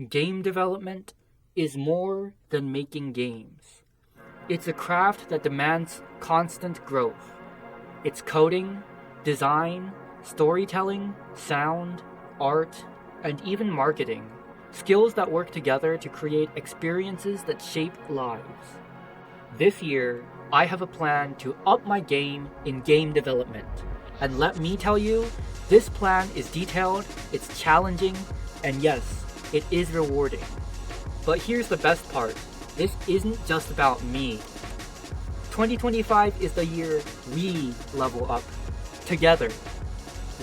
Game development is more than making games. It's a craft that demands constant growth. It's coding, design, storytelling, sound, art, and even marketing. Skills that work together to create experiences that shape lives. This year, I have a plan to up my game in game development. And let me tell you, this plan is detailed, it's challenging, and yes, it is rewarding. But here's the best part. This isn't just about me. 2025 is the year we level up together.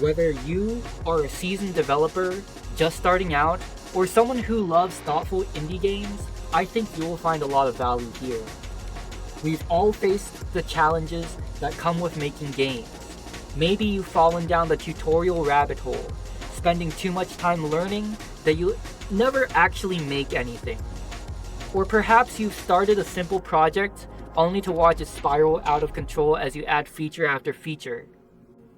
Whether you are a seasoned developer just starting out or someone who loves thoughtful indie games, I think you will find a lot of value here. We've all faced the challenges that come with making games. Maybe you've fallen down the tutorial rabbit hole, spending too much time learning that you never actually make anything. Or perhaps you've started a simple project only to watch it spiral out of control as you add feature after feature.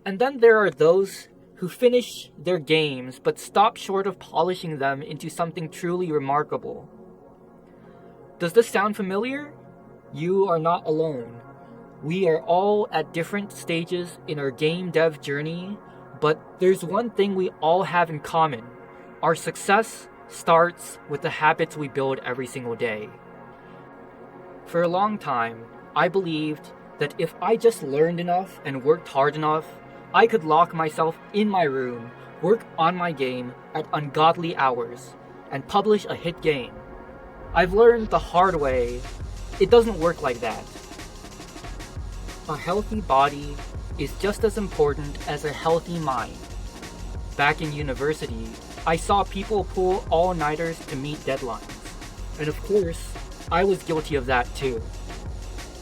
And then there are those who finish their games but stop short of polishing them into something truly remarkable. Does this sound familiar? You are not alone. We are all at different stages in our game dev journey, but there's one thing we all have in common. Our success starts with the habits we build every single day. For a long time, I believed that if I just learned enough and worked hard enough, I could lock myself in my room, work on my game at ungodly hours, and publish a hit game. I've learned the hard way, it doesn't work like that. A healthy body is just as important as a healthy mind. Back in university, I saw people pull all-nighters to meet deadlines. And of course, I was guilty of that too.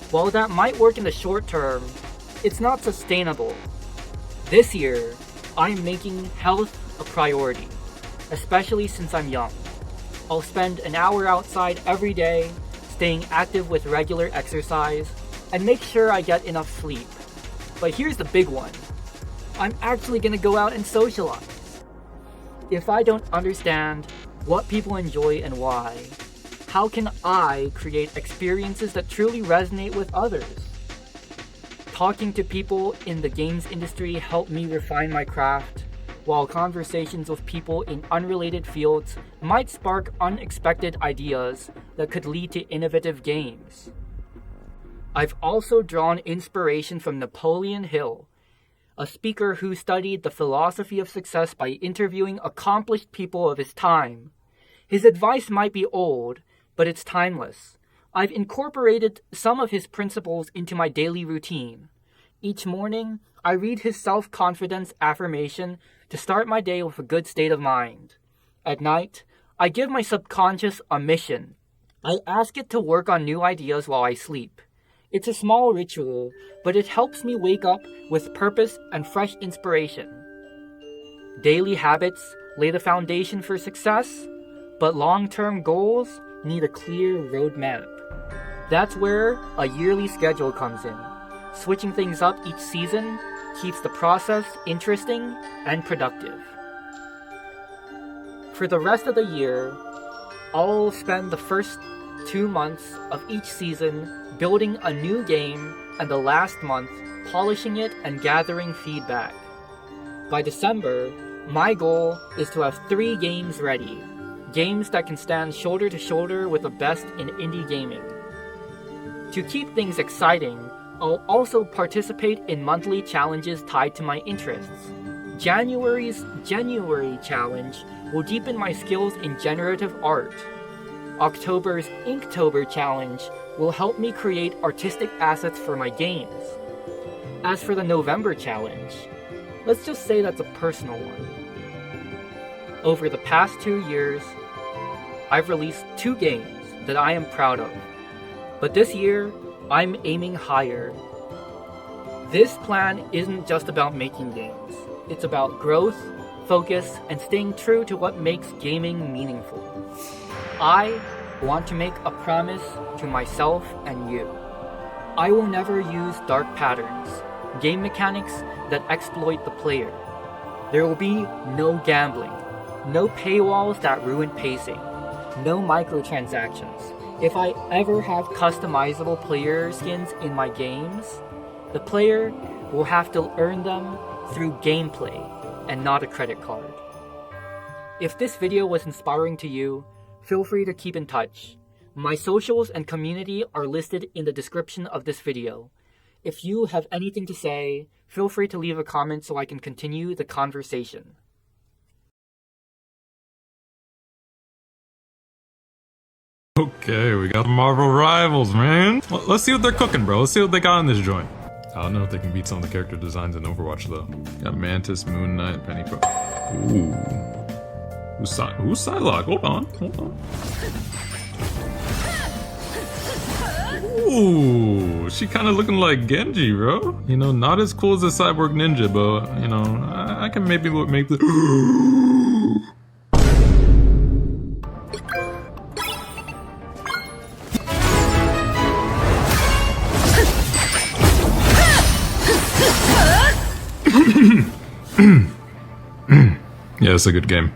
While that might work in the short term, it's not sustainable. This year, I'm making health a priority, especially since I'm young. I'll spend an hour outside every day, staying active with regular exercise, and make sure I get enough sleep. But here's the big one. I'm actually gonna go out and socialize. If I don't understand what people enjoy and why, how can I create experiences that truly resonate with others? Talking to people in the games industry helped me refine my craft, while conversations with people in unrelated fields might spark unexpected ideas that could lead to innovative games. I've also drawn inspiration from Napoleon Hill, a speaker who studied the philosophy of success by interviewing accomplished people of his time. His advice might be old, but it's timeless. I've incorporated some of his principles into my daily routine. Each morning, I read his self-confidence affirmation to start my day with a good state of mind. At night, I give my subconscious a mission. I ask it to work on new ideas while I sleep. It's a small ritual, but it helps me wake up with purpose and fresh inspiration. Daily habits lay the foundation for success, but long-term goals need a clear roadmap. That's where a yearly schedule comes in. Switching things up each season keeps the process interesting and productive. For the rest of the year, I'll spend the first 2 months of each season building a new game and the last month polishing it and gathering feedback. By December, my goal is to have 3 games ready. Games that can stand shoulder to shoulder with the best in indie gaming. To keep things exciting, I'll also participate in monthly challenges tied to my interests. January's January challenge will deepen my skills in generative art. October's Inktober challenge will help me create artistic assets for my games. As for the November challenge, let's just say that's a personal one. Over the past 2 years, I've released 2 games that I am proud of. But this year, I'm aiming higher. This plan isn't just about making games. It's about growth, focus, and staying true to what makes gaming meaningful. I want to make a promise to myself and you. I will never use dark patterns, game mechanics that exploit the player. There will be no gambling, No paywalls that ruin pacing. No microtransactions. If I ever have customizable player skins in my games, the player will have to earn them through gameplay and not a credit card. If this video was inspiring to you, feel free to keep in touch. My socials and community are listed in the description of this video. If you have anything to say, feel free to leave a comment so I can continue the conversation. Okay, we got Marvel Rivals, man. Let's see what they're cooking, bro. Let's see what they got in this joint. I don't know if they can beat some of the character designs in Overwatch, though. Got Mantis, Moon Knight, Penny. Ooh. Who's Psylocke? Hold on. Ooh, she kind of looking like Genji, bro. You know, not as cool as a Cyborg Ninja, but, you know, I can maybe make the... Yeah, it's a good game.